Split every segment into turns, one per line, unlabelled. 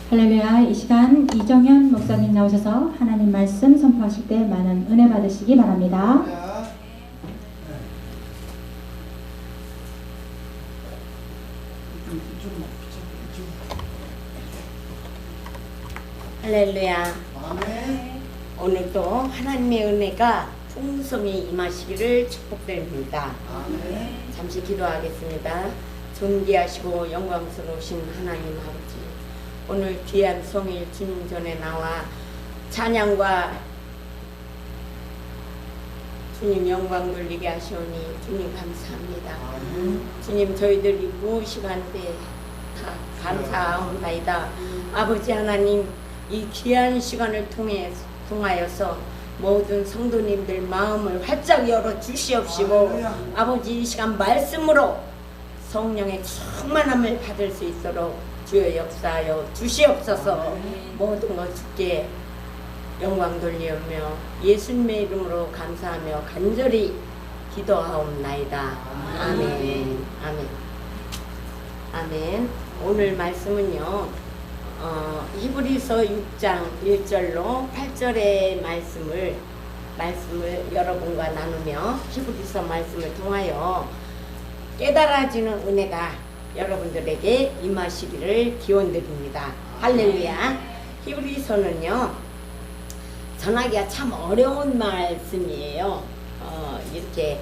할렐루야. 이 시간 이정현 목사님 나오셔서 하나님 말씀 선포하실 때 많은 은혜 받으시기 바랍니다.
할렐루야. 오늘도 하나님의 은혜가 풍성히 임하시기를 축복드립니다. 잠시 기도하겠습니다. 존귀하시고 영광스러우신 하나님 아버지, 오늘 귀한 성일 주님 전에 나와 찬양과 주님 영광 돌리게 하시오니 주님 감사합니다. 주님, 저희들이 무엇이간데 다 감사하옵나이다. 아버지 하나님, 이 귀한 시간을 통하여서 모든 성도님들 마음을 활짝 열어 주시옵시고, 아버지 이 시간 말씀으로 성령의 충만함을 받을 수 있도록 주여 역사하여 주시옵소서. 모든 것 주께 영광 돌리오며 예수님의 이름으로 감사하며 간절히 기도하옵나이다. 아멘. 아멘. 아멘. 오늘 말씀은요, 히브리서 6장 1절로 8절의 말씀을 여러분과 나누며 히브리서 말씀을 통하여 깨달아지는 은혜가 여러분들에게 임하시기를 기원드립니다. 할렐루야. 히브리서는요, 전하기가 참 어려운 말씀이에요. 이렇게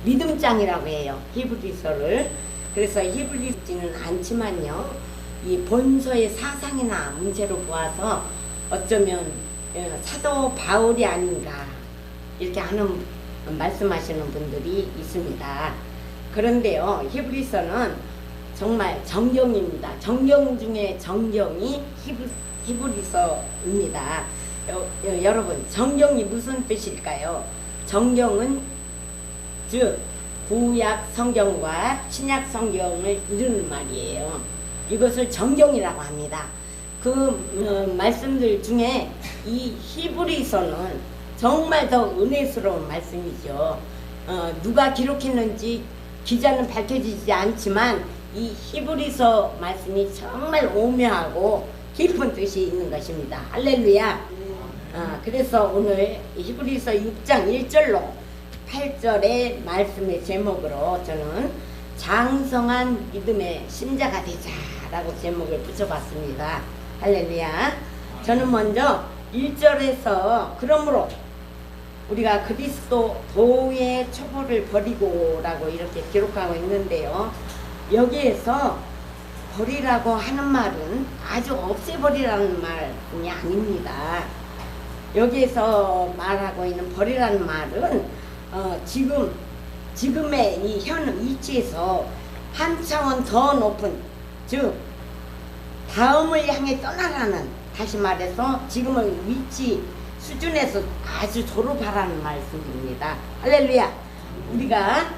믿음장이라고 해요, 히브리서를. 그래서 히브리지는 않지만요, 이 본서의 사상이나 문제로 보아서 어쩌면 사도 바울이 아닌가 이렇게 하는 말씀하시는 분들이 있습니다. 그런데요, 히브리서는 정말 정경입니다. 정경 중에 정경이 히브리서입니다. 여러분, 정경이 무슨 뜻일까요? 정경은 즉 구약 성경과 신약 성경을 이루는 말이에요. 이것을 정경이라고 합니다. 그 말씀들 중에 이 히브리서는 정말 더 은혜스러운 말씀이죠. 누가 기록했는지 기자는 밝혀지지 않지만 이 히브리서 말씀이 정말 오묘하고 깊은 뜻이 있는 것입니다. 할렐루야. 그래서 오늘 히브리서 6장 1절로 8절의 말씀의 제목으로 저는 장성한 믿음의 신자가 되자라고 제목을 붙여봤습니다. 할렐루야. 저는 먼저 1절에서 그러므로 우리가 그리스도 도의 초보를 버리고 라고 이렇게 기록하고 있는데요, 여기에서 버리라고 하는 말은 아주 없애버리라는 말이 아닙니다. 여기에서 말하고 있는 버리라는 말은 지금의 이 현 위치에서 한 차원 더 높은, 즉 다음을 향해 떠나라는, 다시 말해서 지금의 위치 수준에서 아주 졸업하라는 말씀입니다. 할렐루야. 우리가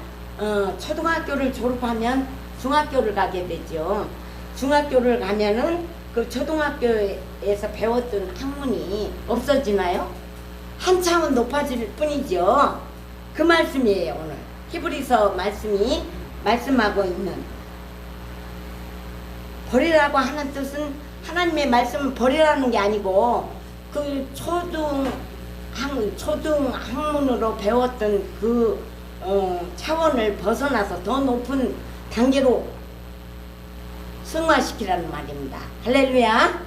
초등학교를 졸업하면 중학교를 가게 되죠. 중학교를 가면은 그 초등학교에서 배웠던 학문이 없어지나요? 한 차원 높아질 뿐이죠. 그 말씀이에요. 오늘 히브리서 말씀이 말씀하고 있는, 버리라고 하는 뜻은 하나님의 말씀을 버리라는 게 아니고 그 초등 학문으로 배웠던 그 차원을 벗어나서 더 높은 단계로 승화시키라는 말입니다. 할렐루야.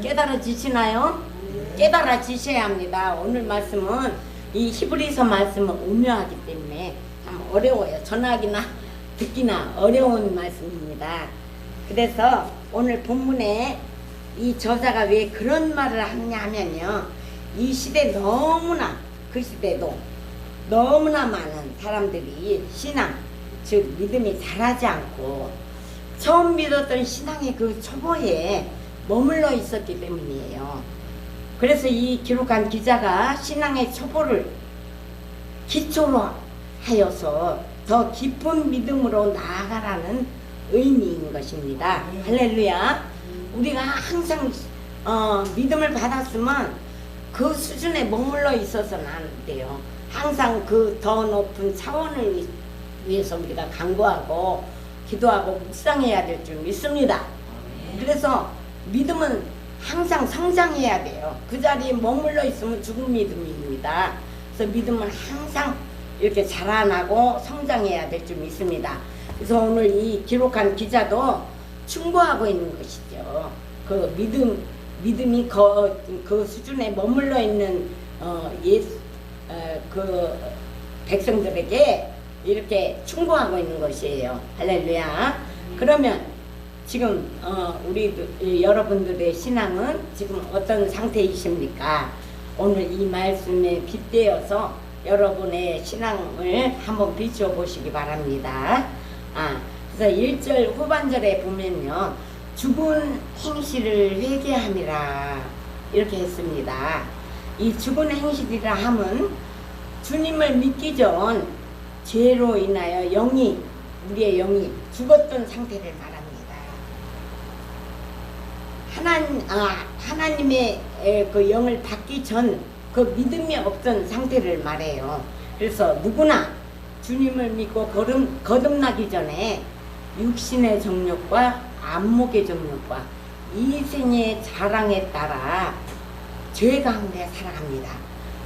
깨달아지시나요? 깨달아지셔야 합니다. 오늘 말씀은 이 히브리서 말씀은 오묘하기 때문에 참 어려워요. 전하기나 듣기나 어려운 말씀입니다. 그래서 오늘 본문에 이 저자가 왜 그런 말을 하느냐 하면요, 이 시대 너무나, 그 시대도 너무나 많은 사람들이 신앙, 즉 믿음이 자라지 않고 처음 믿었던 신앙의 그 초보에 머물러 있었기 때문이에요. 그래서 이 기록한 기자가 신앙의 초보를 기초로 하여서 더 깊은 믿음으로 나아가라는 의미인 것입니다. 할렐루야. 우리가 항상 믿음을 받았으면 그 수준에 머물러 있어서는 안 돼요. 항상 그 더 높은 차원을 위해서 우리가 간구하고 기도하고 묵상해야 될 줄 믿습니다. 그래서 믿음은 항상 성장해야 돼요. 그 자리에 머물러 있으면 죽은 믿음입니다. 그래서 믿음은 항상 이렇게 자라나고 성장해야 될 줄 믿습니다. 그래서 오늘 이 기록한 기자도 충고하고 있는 것이죠. 그 믿음이 그 수준에 머물러 있는 그 백성들에게 이렇게 충고하고 있는 것이에요. 할렐루야. 그러면 지금 우리 여러분들의 신앙은 지금 어떤 상태이십니까? 오늘 이 말씀에 빗대어서 여러분의 신앙을 한번 비추어 보시기 바랍니다. 그래서 1절 후반절에 보면요, 죽은 행실을 회개함이라 이렇게 했습니다. 이 죽은 행실이라 함은 주님을 믿기 전 죄로 인하여 우리의 영이 죽었던 상태를 말합니다. 하나님의 그 영을 받기 전 그 믿음이 없던 상태를 말해요. 그래서 누구나 주님을 믿고 거듭나기 전에 육신의 정욕과 안목의 정욕과 이생의 자랑에 따라 죄 가운데 살아갑니다.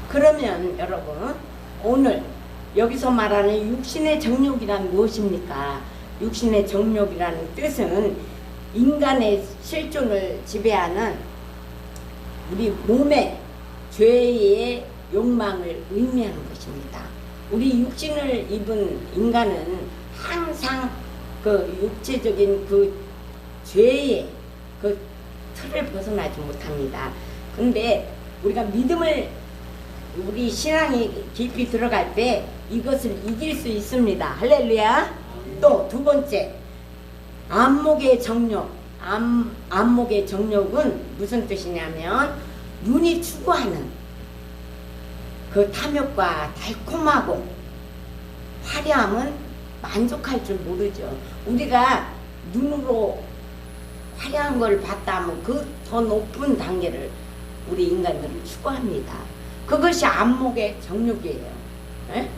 그러면 여러분, 오늘 여기서 말하는 육신의 정욕이란 무엇입니까? 육신의 정욕이라는 뜻은 인간의 실존을 지배하는 우리 몸의 죄의 욕망을 의미하는 것입니다. 우리 육신을 입은 인간은 항상 그 육체적인 그 죄의 그 틀을 벗어나지 못합니다. 근데 우리가 우리 신앙이 깊이 들어갈 때 이것을 이길 수 있습니다. 할렐루야. 또 두 번째, 안목의 정욕. 안목의 정욕은 무슨 뜻이냐면 눈이 추구하는 그 탐욕과 달콤하고 화려함은 만족할 줄 모르죠. 우리가 눈으로 화려한 걸 봤다 하면 그 더 높은 단계를 우리 인간들은 추구합니다. 그것이 안목의 정욕이에요. 에?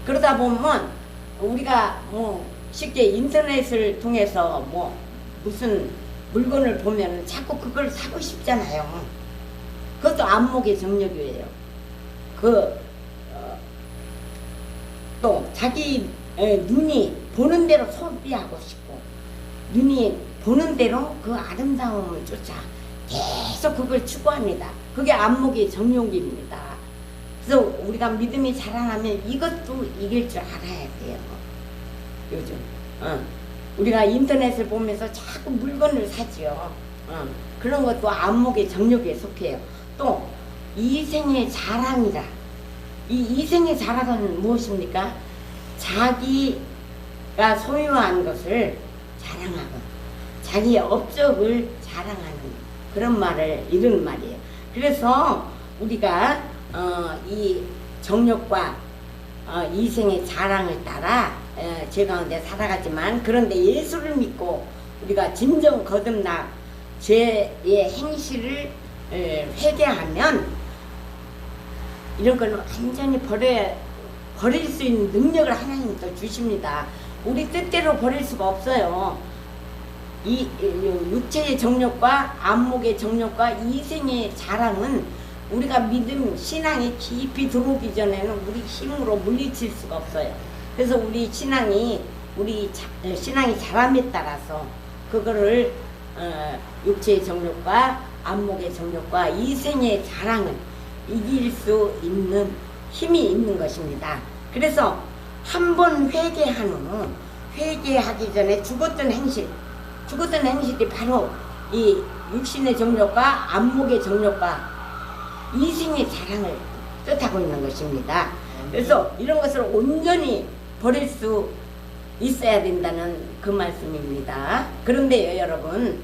그러다 보면 우리가 쉽게 인터넷을 통해서 무슨 물건을 보면 자꾸 그걸 사고 싶잖아요. 그것도 안목의 정욕이에요. 또 자기 눈이 보는 대로 소비하고 싶고, 눈이 보는 대로 그 아름다움을 쫓아 계속 그걸 추구합니다. 그게 안목의 정욕입니다. 그래서 우리가 믿음이 자라나면 이것도 이길 줄 알아야 돼요. 요즘 우리가 인터넷을 보면서 자꾸 물건을 사지요. 그런 것도 안목의 정욕에 속해요. 또 이생의 자랑이라. 이 이생의 자랑은 무엇입니까? 자기가 소유한 것을 자랑하고 자기의 업적을 자랑하는 그런 말을 이런 말이에요. 그래서 우리가 이 정욕과 이생의 자랑을 따라 죄 가운데 살아가지만, 그런데 예수를 믿고 우리가 진정 거듭나 죄의 행실을 회개하면 이런 걸 완전히 버릴 수 있는 능력을 하나님이 또 주십니다. 우리 뜻대로 버릴 수가 없어요. 이 육체의 정욕과 안목의 정욕과 이생의 자랑은 우리가 믿음, 신앙이 깊이 들어오기 전에는 우리 힘으로 물리칠 수가 없어요. 그래서 우리 신앙이 자람에 따라서 그거를 육체의 정욕과 안목의 정욕과 이생의 자랑을 이길 수 있는 힘이 있는 것입니다. 그래서 한 번 회개한 후 회개하기 전에 죽었던 행실이 바로 이 육신의 정욕과 안목의 정욕과 이생의 자랑을 뜻하고 있는 것입니다. 그래서 이런 것을 온전히 버릴 수 있어야 된다는 그 말씀입니다. 그런데요, 여러분,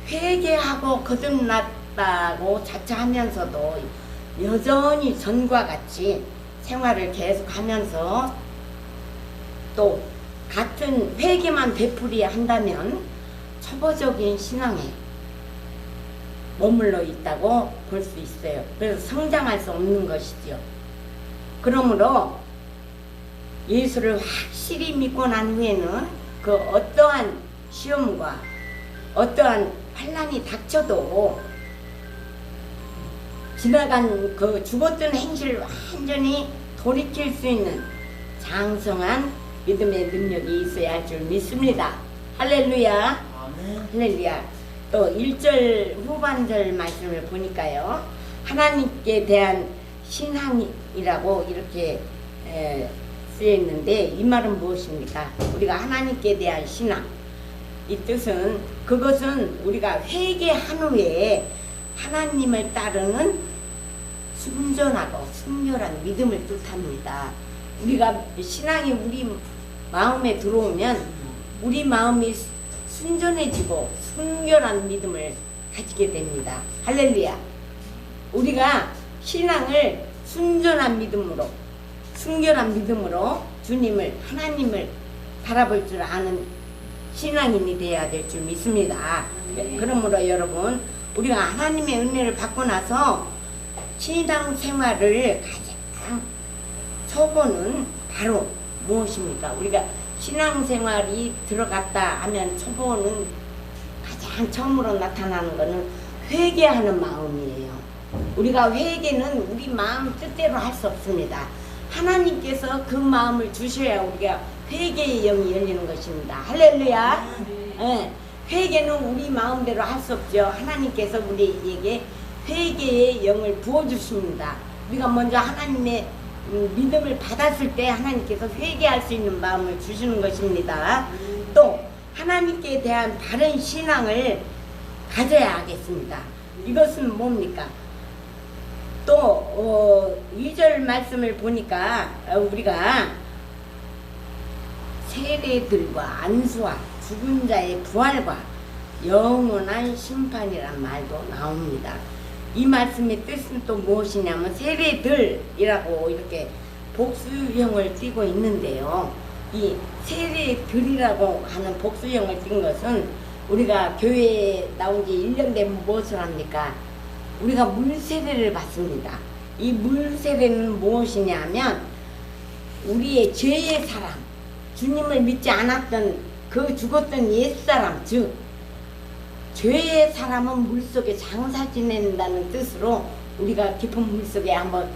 회개하고 거듭났다고 자처하면서도 여전히 전과 같이 생활을 계속하면서 또 같은 회개만 되풀이 한다면 초보적인 신앙에 머물러 있다고 볼 수 있어요. 그래서 성장할 수 없는 것이죠. 그러므로 예수를 확실히 믿고 난 후에는 그 어떠한 시험과 어떠한 환난이 닥쳐도 지나간 그 죽었던 행실을 완전히 돌이킬 수 있는 장성한 믿음의 능력이 있어야 할 줄 믿습니다. 할렐루야. 할렐루야. 또 1절 후반절 말씀을 보니까요, 하나님께 대한 신앙이라고 이렇게 쓰여 있는데, 이 말은 무엇입니까? 우리가 하나님께 대한 신앙, 이 뜻은, 그것은 우리가 회개한 후에 하나님을 따르는 순전하고 순결한 믿음을 뜻합니다. 우리가 신앙이 우리 마음에 들어오면 우리 마음이 순전해지고 순결한 믿음을 가지게 됩니다. 할렐루야. 우리가 신앙을 순전한 믿음으로, 순결한 믿음으로 주님을, 하나님을 바라볼 줄 아는 신앙인이 되어야 될 줄 믿습니다. 그러므로 여러분, 우리가 하나님의 은혜를 받고 나서 신앙 생활을 가장 초보는 바로 무엇입니까? 우리가 신앙생활이 들어갔다 하면 초보는 가장 처음으로 나타나는 것은 회개하는 마음이에요. 우리가 회개는 우리 마음 뜻대로 할 수 없습니다. 하나님께서 그 마음을 주셔야 우리가 회개의 영이 열리는 것입니다. 할렐루야. 네. 회개는 우리 마음대로 할 수 없죠. 하나님께서 우리에게 회개의 영을 부어주십니다. 우리가 먼저 하나님의 믿음을 받았을 때 하나님께서 회개할 수 있는 마음을 주시는 것입니다. 또 하나님께 대한 바른 신앙을 가져야 하겠습니다. 이것은 뭡니까? 또 2절 말씀을 보니까 우리가 세례들과 안수와 죽은 자의 부활과 영원한 심판이란 말도 나옵니다. 이 말씀의 뜻은 또 무엇이냐면, 세례들이라고 이렇게 복수형을 띠고 있는데요, 이 세례들이라고 하는 복수형을 띈 것은 우리가 교회에 나온 지 1년 되면 무엇을 합니까? 우리가 물세례를 받습니다. 이 물세례는 무엇이냐면, 우리의 죄의 사람, 주님을 믿지 않았던 그 죽었던 옛사람, 즉 죄의 사람은 물속에 장사 지낸다는 뜻으로 우리가 깊은 물속에 한번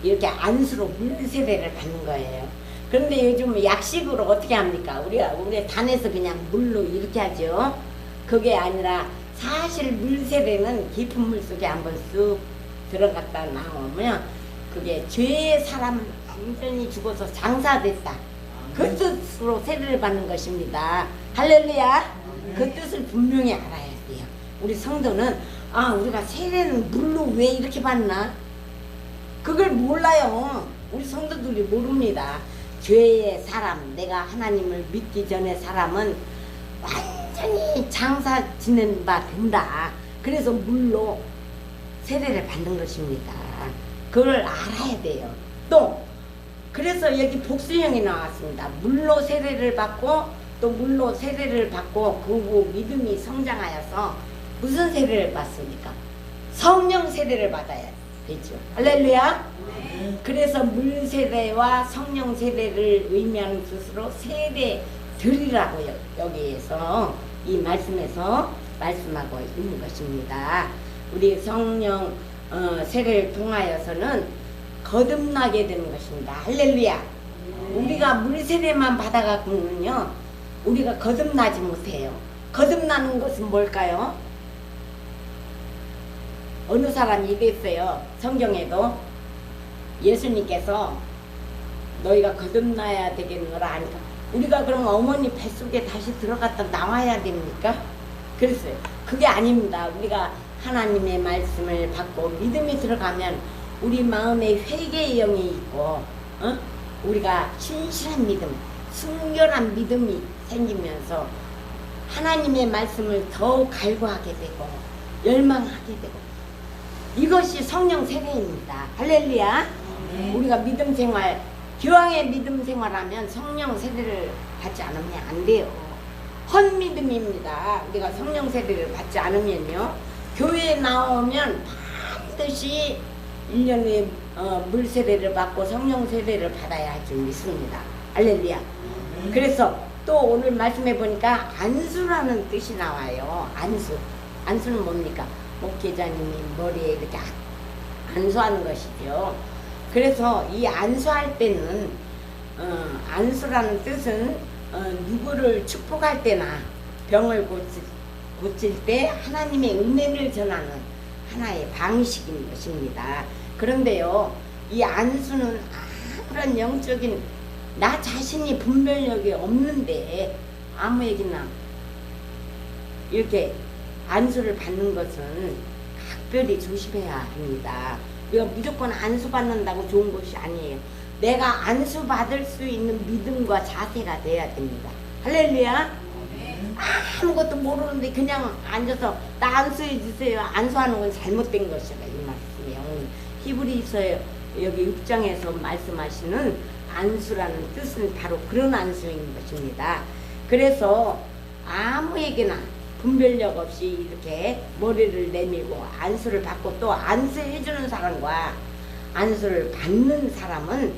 이렇게 안수로 물세례를 받는 거예요. 그런데 요즘 약식으로 어떻게 합니까? 우리 단에서 그냥 물로 이렇게 하죠. 그게 아니라 사실 물세례는 깊은 물속에 한번 쑥 들어갔다 나오면 그게 죄의 사람은 완전히 죽어서 장사됐다, 그 뜻으로 세례를 받는 것입니다. 할렐루야. 그 뜻을 분명히 알아야 돼요. 우리 성도는 우리가 세례는 물로 왜 이렇게 받나? 그걸 몰라요. 우리 성도들이 모릅니다. 죄의 사람, 내가 하나님을 믿기 전에 사람은 완전히 장사 지낸 바 된다. 그래서 물로 세례를 받는 것입니다. 그걸 알아야 돼요. 또 그래서 여기 복수형이 나왔습니다. 물로 세례를 받고 또 물로 세례를 받고 그 후 믿음이 성장하여서 무슨 세례를 받습니까? 성령 세례를 받아야 되죠. 할렐루야. 그래서 물 세례와 성령 세례를 의미하는 뜻으로 세례들이라고 여기에서 이 말씀에서 말씀하고 있는 것입니다. 우리 성령 세례를 통하여서는 거듭나게 되는 것입니다. 할렐루야. 우리가 물 세례만 받아갖고는요, 우리가 거듭나지 못해요. 거듭나는 것은 뭘까요? 어느 사람이 이랬어요. 성경에도 예수님께서 너희가 거듭나야 되겠노라 하니까, 우리가 그럼 어머니 뱃속에 다시 들어갔다 나와야 됩니까? 그랬어요. 그게 아닙니다. 우리가 하나님의 말씀을 받고 믿음이 들어가면 우리 마음에 회개의 영이 있고, 우리가 신실한 믿음, 순결한 믿음이 생기면서 하나님의 말씀을 더욱 갈구하게 되고 열망하게 되고, 이것이 성령 세례입니다. 할렐루야. 우리가 믿음 생활, 기왕의 믿음 생활하면 성령 세례를 받지 않으면 안 돼요. 헛믿음입니다. 우리가 성령 세례를 받지 않으면요, 교회에 나오면 반드시 1년 후에 물 세례를 받고 성령 세례를 받아야 할 줄 믿습니다. 할렐루야. 그래서 또 오늘 말씀해 보니까 안수라는 뜻이 나와요. 안수. 안수는 뭡니까? 목회자님이 머리에 이렇게 안수하는 것이죠. 그래서 이 안수할 때는 안수라는 뜻은 누구를 축복할 때나 병을 고칠 때 하나님의 은혜를 전하는 하나의 방식인 것입니다. 그런데요, 이 안수는 아무런 영적인 나 자신이 분별력이 없는데 아무에게나 이렇게 안수를 받는 것은 각별히 조심해야 합니다. 우리가 무조건 안수 받는다고 좋은 것이 아니에요. 내가 안수 받을 수 있는 믿음과 자세가 돼야 됩니다. 할렐루야. 아무것도 모르는데 그냥 앉아서 나 안수해 주세요. 안수하는 건 잘못된 것이다 이 말씀이에요. 히브리서 여기 6장에서 말씀하시는 안수라는 뜻은 바로 그런 안수인 것입니다. 그래서 아무에게나 분별력 없이 이렇게 머리를 내밀고 안수를 받고 또 안수해주는 사람과 안수를 받는 사람은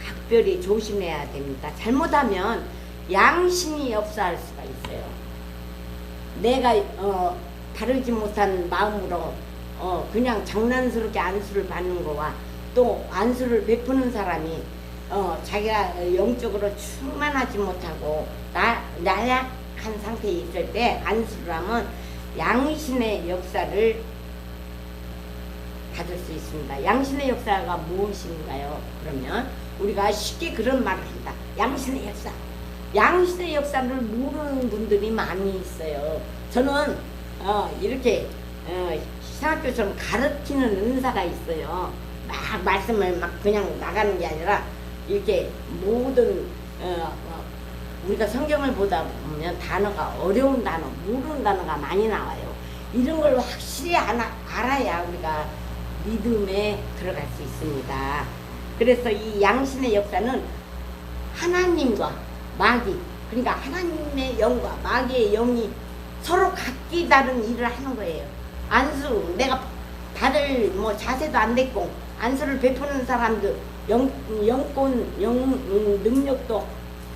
각별히 조심해야 됩니다. 잘못하면 양심이 역사할 수가 있어요. 내가 바르지 못한 마음으로 그냥 장난스럽게 안수를 받는 거와 또 안수를 베푸는 사람이 자기가 영적으로 충만하지 못하고 나약한 상태에 있을 때 안수를 하면 양신의 역사를 받을 수 있습니다. 양신의 역사가 무엇인가요? 그러면 우리가 쉽게 그런 말을 합니다. 양신의 역사. 양신의 역사를 모르는 분들이 많이 있어요. 저는 이렇게 신학교처럼 가르치는 은사가 있어요. 막 말씀을 막 그냥 나가는 게 아니라 이렇게 모든 우리가 성경을 보다 보면 단어가 어려운 단어, 모르는 단어가 많이 나와요. 이런 걸 확실히 알아야 우리가 믿음에 들어갈 수 있습니다. 그래서 이 양신의 역사는 하나님과 마귀, 그러니까 하나님의 영과 마귀의 영이 서로 각기 다른 일을 하는 거예요. 안수, 내가 다들 뭐 자세도 안 됐고 안수를 베푸는 사람도 영권 능력도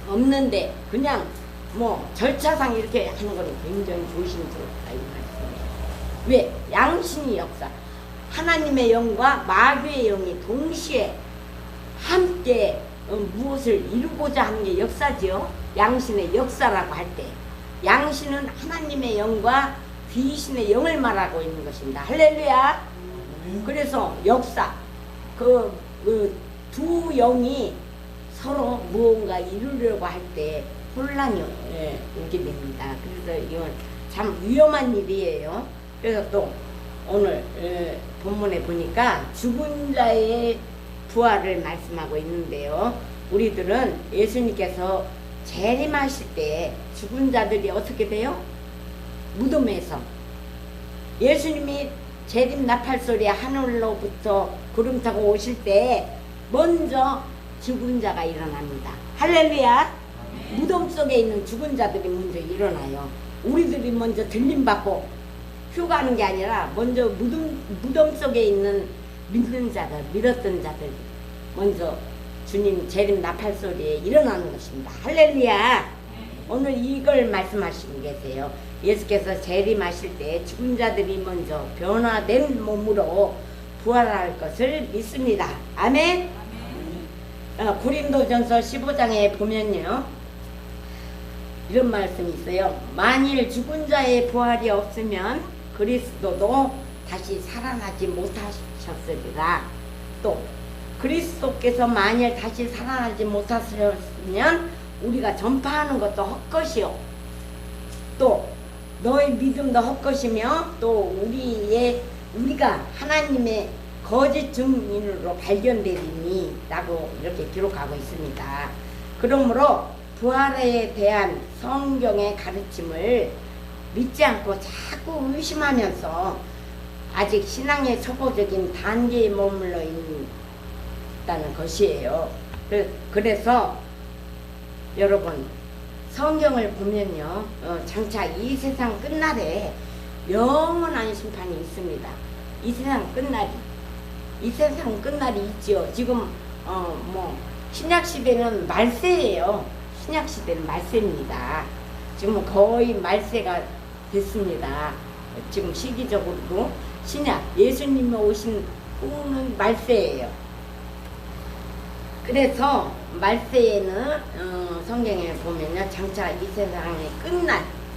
없는데 그냥 뭐 절차상 이렇게 하는 거는 굉장히 조심스럽다 이 말씀이에요. 왜? 양신의 역사, 하나님의 영과 마귀의 영이 동시에 함께 무엇을 이루고자 하는 게 역사지요. 양신의 역사라고 할 때 양신은 하나님의 영과 귀신의 영을 말하고 있는 것입니다. 할렐루야. 그래서 역사, 그 두 영이 서로 무언가 이루려고 할 때 혼란이 오게 됩니다. 그래서 이건 참 위험한 일이에요. 그래서 또 오늘 본문에 보니까 죽은 자의 부활을 말씀하고 있는데요. 우리들은 예수님께서 재림하실 때 죽은 자들이 어떻게 돼요? 무덤에서 예수님이 재림 나팔소리 하늘로부터 구름 타고 오실 때 먼저 죽은 자가 일어납니다. 할렐루야. 무덤 속에 있는 죽은 자들이 먼저 일어나요. 우리들이 먼저 들림받고 휴가하는 게 아니라 먼저 무덤 속에 있는 믿는 자들, 믿었던 자들 먼저 주님 재림 나팔소리에 일어나는 것입니다. 할렐루야. 오늘 이걸 말씀하시고 계세요. 예수께서 재림하실 때 죽은 자들이 먼저 변화된 몸으로 부활할 것을 믿습니다. 아멘. 고린도전서 15장에 보면요, 이런 말씀이 있어요. 만일 죽은 자의 부활이 없으면 그리스도도 다시 살아나지 못하셨으리라. 또 그리스도께서 만일 다시 살아나지 못하셨으면 우리가 전파하는 것도 헛것이요, 또 너의 믿음도 헛것이며 또 우리가 하나님의 거짓 증인으로 발견되리니 라고 이렇게 기록하고 있습니다. 그러므로 부활에 대한 성경의 가르침을 믿지 않고 자꾸 의심하면서 아직 신앙의 초보적인 단계에 머물러 있다는 것이에요. 그래서 여러분, 성경을 보면요, 장차 이 세상 끝날에 영원한 심판이 있습니다. 이 세상 끝날이 있지요. 지금 뭐 신약 시대는 말세예요. 신약 시대는 말세입니다. 지금 거의 말세가 됐습니다. 지금 시기적으로도 신약 예수님이 오신 후는 말세예요. 그래서 말세에는 성경에 보면요, 장차 이 세상의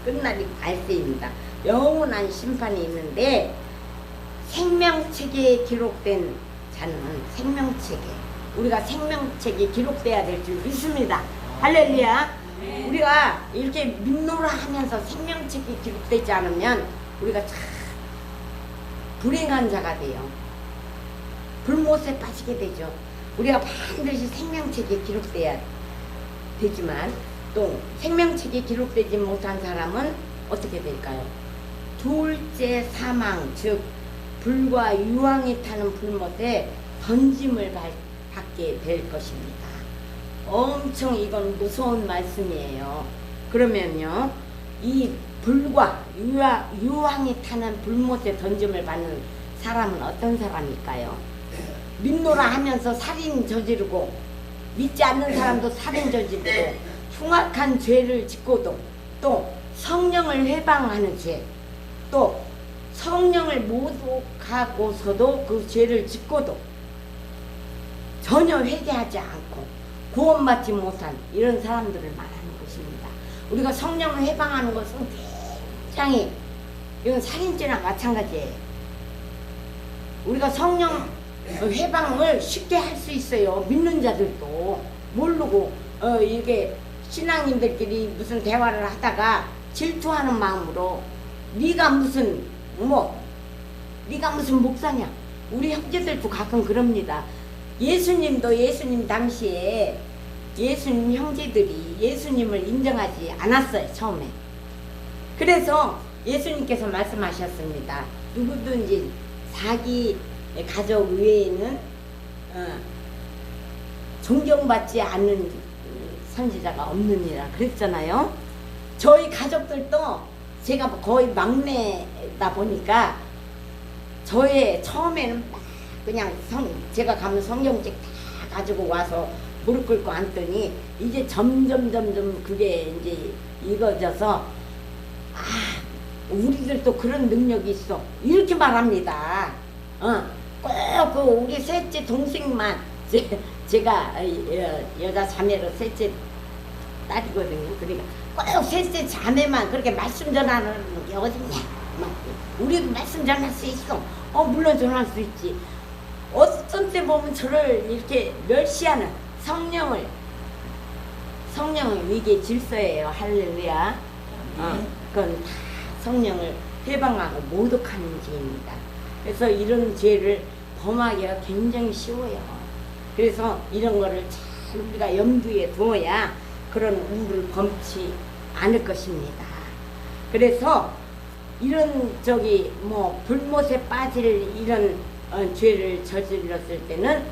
끝날이 말세입니다. 영원한 심판이 있는데 생명책에 기록된 자는 생명책에, 우리가 생명책에 기록돼야 될 줄 믿습니다. 할렐루야. 우리가 이렇게 믿노라 하면서 생명책에 기록되지 않으면 우리가 참 불행한 자가 돼요. 불못에 빠지게 되죠. 우리가 반드시 생명책에 기록돼야 되지만 또 생명책에 기록되지 못한 사람은 어떻게 될까요? 둘째 사망, 즉 불과 유황이 타는 불못에 던짐을 받게 될 것입니다. 엄청 이건 무서운 말씀이에요. 그러면요, 이 불과 유황이 타는 불못에 던짐을 받는 사람은 어떤 사람일까요? 믿노라 하면서 살인 저지르고, 믿지 않는 사람도 살인 저지르고, 흉악한 죄를 짓고도, 또 성령을 회방하는 죄, 또 성령을 모독하고서도 그 죄를 짓고도 전혀 회개하지 않고 구원받지 못한 이런 사람들을 말하는 것입니다. 우리가 성령을 해방하는 것은 굉장히, 이건 살인죄나 마찬가지예요. 우리가 성령 해방을 쉽게 할 수 있어요. 믿는 자들도 모르고 이게 신앙인들끼리 무슨 대화를 하다가 질투하는 마음으로 네가 무슨 목사냐. 우리 형제들도 가끔 그럽니다. 예수님도 예수님 당시에 예수님 형제들이 예수님을 인정하지 않았어요, 처음에. 그래서 예수님께서 말씀하셨습니다. 누구든지 자기 가족 외에는 존경받지 않는 선지자가 없느니라 그랬잖아요. 저희 가족들도 제가 거의 막내다 보니까 저의 처음에는 막 그냥 제가 가면 성경책 다 가지고 와서 무릎 꿇고 앉더니 이제 점점 그게 이제 익어져서 우리들도 그런 능력이 있어 이렇게 말합니다. 꼭 우리 셋째 동생만 제가 여자 자매로 셋째 딸이거든요. 그러니까 꼭 셋째 자매만 그렇게 말씀 전하는 게 어딨냐. 우리도 말씀 전할 수 있어. 물론 전할 수 있지. 어떤 때 보면 저를 이렇게 멸시하는 성령은 위기의 질서예요. 할렐루야. 그건 다 성령을 해방하고 모독하는 죄입니다. 그래서 이런 죄를 범하기가 굉장히 쉬워요. 그래서 이런 거를 잘 우리가 염두에 두어야 그런 우를 범치 않을 것입니다. 그래서 이런 불못에 빠질 이런 죄를 저질렀을 때는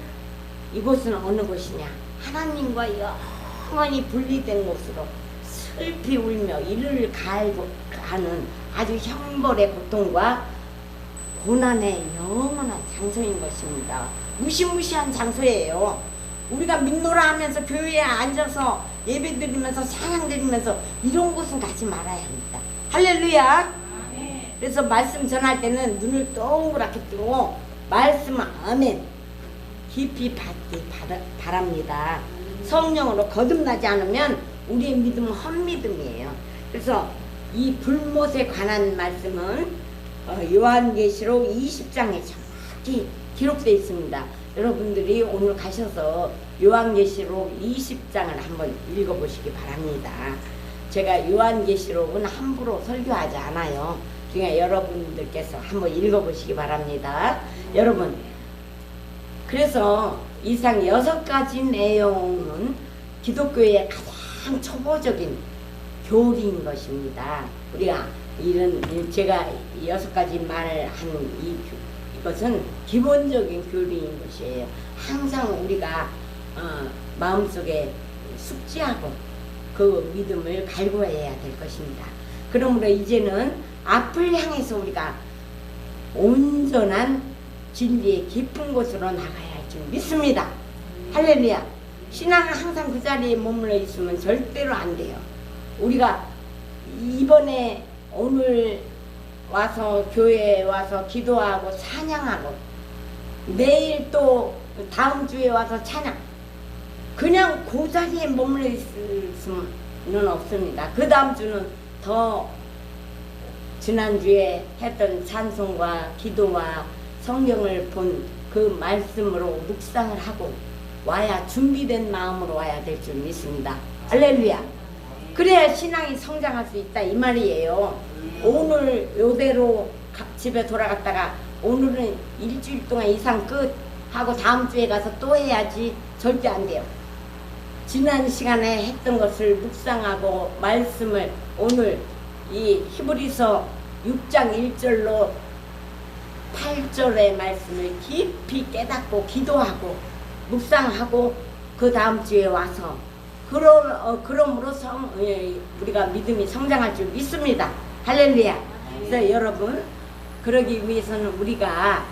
이곳은 어느 곳이냐? 하나님과 영원히 분리된 곳으로 슬피 울며 이를 가는 아주 형벌의 고통과 고난의 영원한 장소인 것입니다. 무시무시한 장소예요. 우리가 믿노라 하면서 교회에 앉아서 예배 드리면서 찬양 드리면서 이런 곳은 가지 말아야 합니다. 할렐루야. 그래서 말씀 전할 때는 눈을 동그랗게 뜨고 말씀 아멘 깊이 받기 바랍니다. 성령으로 거듭나지 않으면 우리의 믿음은 헛믿음이에요. 그래서 이 불못에 관한 말씀은 요한계시록 20장에 정확히 기록되어 있습니다. 여러분들이 오늘 가셔서 요한계시록 20장을 한번 읽어보시기 바랍니다. 제가 요한계시록은 함부로 설교하지 않아요. 그러니까 여러분들께서 한번 읽어보시기 바랍니다. 여러분, 그래서 이상 6가지 내용은 기독교의 가장 초보적인 교리인 것입니다. 우리가 제가 6가지 말을 한 이것은 기본적인 교리인 것이에요. 항상 우리가 마음속에 숙지하고 그 믿음을 갈구해야 될 것입니다. 그러므로 이제는 앞을 향해서 우리가 온전한 진리의 깊은 곳으로 나가야 할 줄 믿습니다. 할렐루야. 신앙은 항상 그 자리에 머물러 있으면 절대로 안 돼요. 우리가 이번에 오늘 와서 교회에 와서 기도하고 찬양하고 내일 또 다음 주에 와서 찬양, 그냥 그 자리에 머물러 있을 수는 없습니다. 그 다음 주는 더 지난주에 했던 찬송과 기도와 성경을 본 그 말씀으로 묵상을 하고 와야 준비된 마음으로 와야 될 줄 믿습니다. 할렐루야. 그래야 신앙이 성장할 수 있다 이 말이에요. 오늘 요대로 집에 돌아갔다가 오늘은 일주일 동안 이상 끝 하고 다음 주에 가서 또 해야지, 절대 안 돼요. 지난 시간에 했던 것을 묵상하고 말씀을 오늘 이 히브리서 6장 1절로 8절의 말씀을 깊이 깨닫고 기도하고 묵상하고 그 다음 주에 와서 그러므로 우리가 믿음이 성장할 줄 믿습니다. 할렐루야. 그래서 여러분, 그러기 위해서는 우리가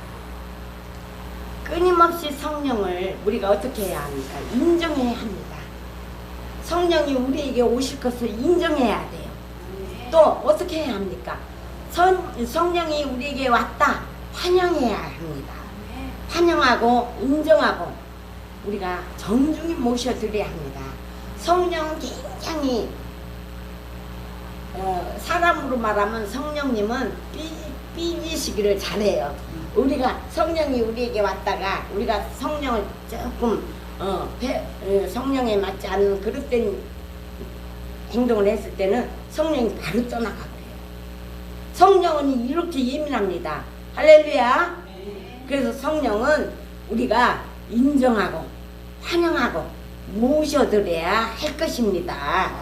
끊임없이 성령을 우리가 어떻게 해야 합니까? 인정해야 합니다. 성령이 우리에게 오실 것을 인정해야 돼요. 또 어떻게 해야 합니까? 성령이 우리에게 왔다, 환영해야 합니다. 환영하고 인정하고 우리가 정중히 모셔드려야 합니다. 성령은 굉장히 사람으로 말하면 성령님은 삐지시기를 잘해요. 우리가 성령이 우리에게 왔다가 우리가 성령을 조금 성령에 맞지 않는 그릇된 행동을 했을 때는 성령이 바로 떠나가고요. 성령은 이렇게 예민합니다. 할렐루야. 그래서 성령은 우리가 인정하고 환영하고 모셔드려야 할 것입니다.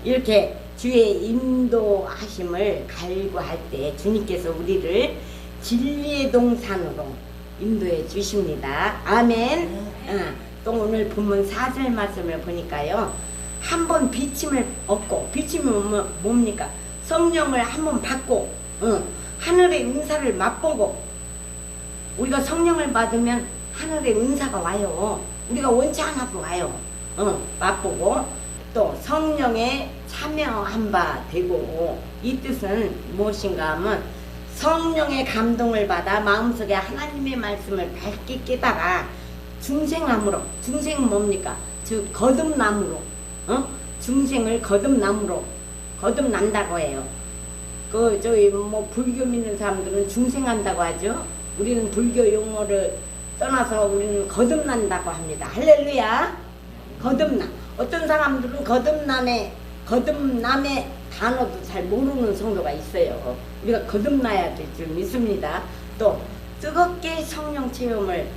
이렇게 주의 인도하심을 갈구할 때 주님께서 우리를 진리의 동산으로 인도해 주십니다. 아멘. 또 오늘 본문 4절 말씀을 보니까요, 한번 비침을 얻고, 비침이 뭡니까? 성령을 한번 받고 하늘의 은사를 맛보고, 우리가 성령을 받으면 하늘의 은사가 와요. 우리가 원치 않아도 와요. 맛보고 또 성령에 참여한 바 되고, 이 뜻은 무엇인가 하면 성령의 감동을 받아 마음속에 하나님의 말씀을 밝게 깨달아 중생함으로, 중생은 뭡니까? 즉 거듭남으로, 중생을 거듭난다고 해요. 저희 불교 믿는 사람들은 중생한다고 하죠. 우리는 불교 용어를 떠나서 우리는 거듭난다고 합니다. 할렐루야. 거듭남. 어떤 사람들은 거듭남의 단어도 잘 모르는 성도가 있어요. 우리가 거듭나야 될 줄 믿습니다. 또 뜨겁게 성령 체험을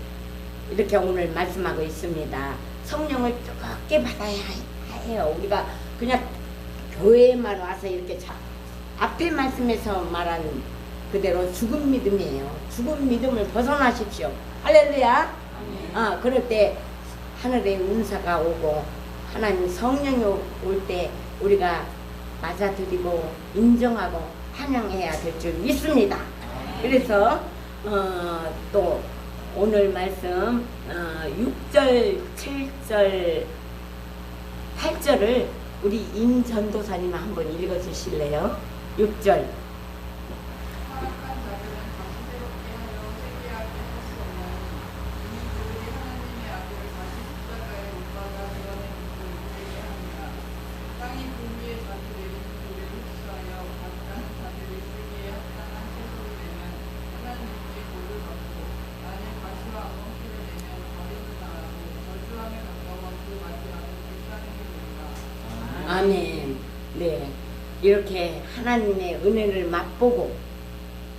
이렇게 오늘 말씀하고 있습니다. 성령을 뜨겁게 받아야 해요. 우리가 그냥 교회에만 와서 이렇게 앞에 말씀에서 말한 그대로 죽은 믿음이에요. 죽은 믿음을 벗어나십시오. 할렐루야. 그럴 때 하늘의 은사가 오고 하나님 성령이 올 때 우리가 맞아들이고 인정하고 환영해야 될 줄 믿습니다. 그래서 또 오늘 말씀 6절, 7절, 8절을 우리 임전도사님 한번 읽어 주실래요? 6절. 아멘. 네. 이렇게 하나님의 은혜를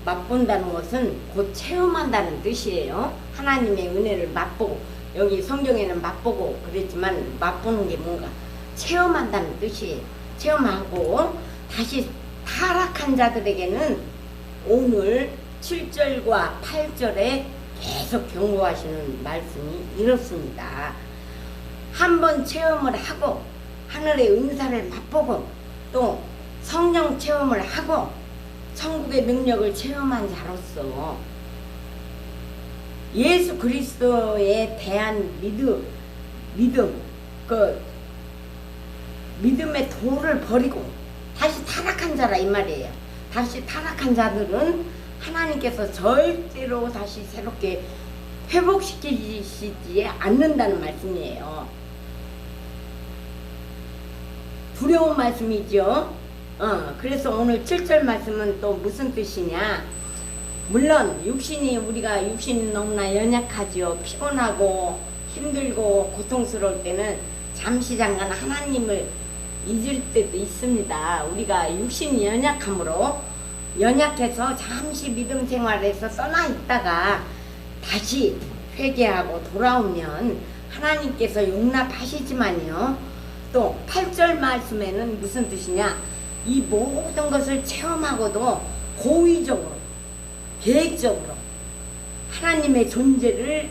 맛본다는 것은 곧 체험한다는 뜻이에요. 하나님의 은혜를 맛보고, 여기 성경에는 맛보고 그랬지만 맛보는 게 뭔가 체험한다는 뜻이에요. 체험하고 다시 타락한 자들에게는 오늘 7절과 8절에 계속 경고하시는 말씀이 이렇습니다. 한번 체험을 하고 하늘의 은사를 맛보고 또 성령 체험을 하고 천국의 능력을 체험한 자로서 예수 그리스도에 대한 믿음, 그 믿음의 도를 버리고 다시 타락한 자라 이 말이에요. 다시 타락한 자들은 하나님께서 절대로 다시 새롭게 회복시키지 않는다는 말씀이에요. 두려운 말씀이죠. 그래서 오늘 7절 말씀은 또 무슨 뜻이냐. 물론 육신이 우리가 육신이 너무나 연약하지요. 피곤하고 힘들고 고통스러울 때는 잠시 잠깐 하나님을 잊을 때도 있습니다. 우리가 육신이 연약해서 잠시 믿음 생활에서 떠나 있다가 다시 회개하고 돌아오면 하나님께서 용납하시지만요. 또 8절 말씀에는 무슨 뜻이냐. 이 모든 것을 체험하고도 고의적으로 계획적으로 하나님의 존재를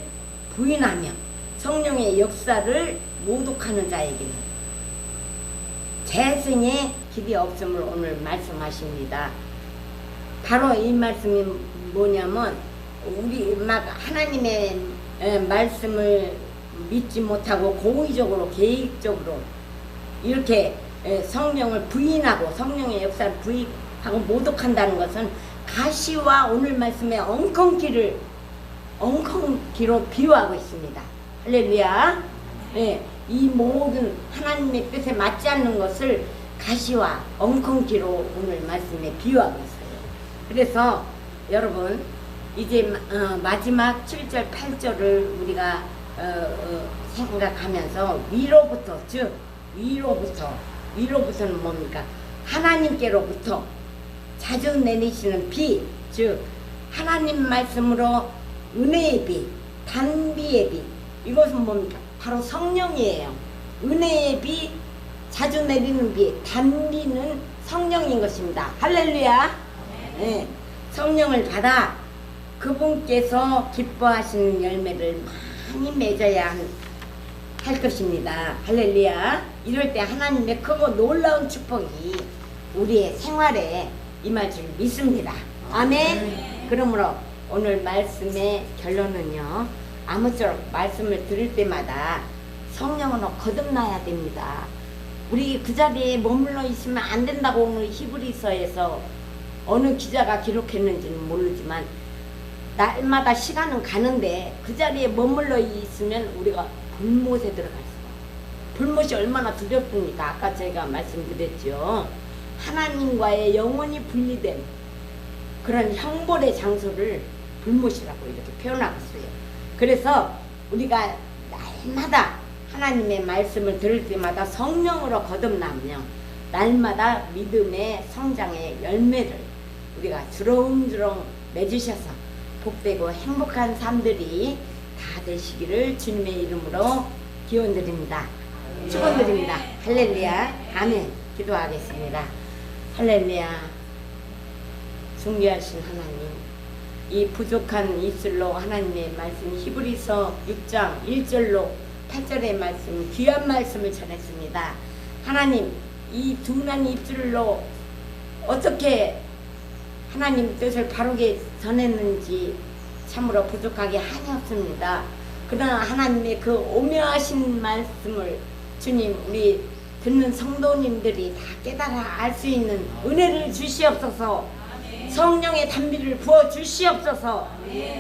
부인하며 성령의 역사를 모독하는 자에게는 재생의 길이 없음을 오늘 말씀하십니다. 바로 이 말씀이 뭐냐면 우리 막 하나님의 말씀을 믿지 못하고 고의적으로 계획적으로 이렇게 성령을 부인하고 성령의 역사를 부인하고 모독한다는 것은 가시와 오늘 말씀의 엉겅퀴로 비유하고 있습니다. 할렐루야. 네, 이 모든 하나님의 뜻에 맞지 않는 것을 가시와 엉겅퀴로 오늘 말씀에 비유하고 있어요. 그래서 여러분 이제 마지막 7절 8절을 우리가 생각하면서 위로부터 즉 위로부터는 뭡니까? 하나님께로부터 자주 내리시는 비, 즉 하나님 말씀으로 은혜의 비, 단비의 비, 이것은 뭡니까? 바로 성령이에요. 은혜의 비, 자주 내리는 비, 단비는 성령인 것입니다. 할렐루야. 네, 성령을 받아 그분께서 기뻐하시는 열매를 많이 맺어야 할 것입니다. 할렐루야. 이럴 때 하나님의 크고 놀라운 축복이 우리의 생활에 임할 줄 믿습니다. 아멘. 그러므로 오늘 말씀의 결론은요. 아무쪼록 말씀을 들을 때마다 성령으로 거듭나야 됩니다. 우리 그 자리에 머물러 있으면 안 된다고 오늘 히브리서에서 어느 기자가 기록했는지는 모르지만 날마다 시간은 가는데 그 자리에 머물러 있으면 우리가 불못에 들어갈 수가. 불못이 얼마나 두렵습니까? 아까 제가 말씀드렸죠. 하나님과의 영원히 분리된 그런 형벌의 장소를 불못이라고 이렇게 표현하고 있어요. 그래서 우리가 날마다 하나님의 말씀을 들을 때마다 성령으로 거듭나며 날마다 믿음의 성장의 열매를 우리가 주렁주렁 맺으셔서 복되고 행복한 삶들이 다 되시기를 주님의 이름으로 기원드립니다. 축원드립니다. 할렐루야. 아멘. 기도하겠습니다. 할렐루야. 존귀하신 하나님, 이 부족한 입술로 하나님의 말씀 히브리서 6장 1절로 8절의 말씀, 귀한 말씀을 전했습니다. 하나님, 이 둔한 입술로 어떻게 하나님 뜻을 바르게 전했는지 참으로 부족하게 한이 없습니다. 그러나 하나님의 그 오묘하신 말씀을 주님, 우리 듣는 성도님들이 다 깨달아 알 수 있는 은혜를 주시옵소서. 성령의 단비를 부어 주시옵소서.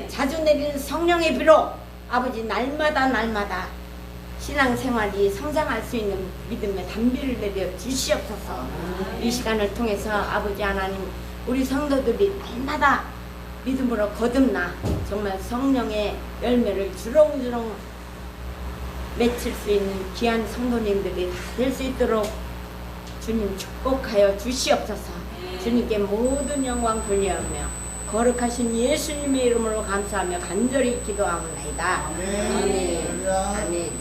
자주 내리는 성령의 비로 아버지 날마다 신앙생활이 성장할 수 있는 믿음의 단비를 내려 주시옵소서. 이 시간을 통해서 아버지 하나님, 우리 성도들이 날마다 믿음으로 거듭나 정말 성령의 열매를 주렁주렁 맺힐 수 있는 귀한 성도님들이 다 될 수 있도록 주님 축복하여 주시옵소서. 주님께 모든 영광 돌려하며 거룩하신 예수님의 이름으로 감사하며 간절히 기도하옵나이다. 아멘. 아멘.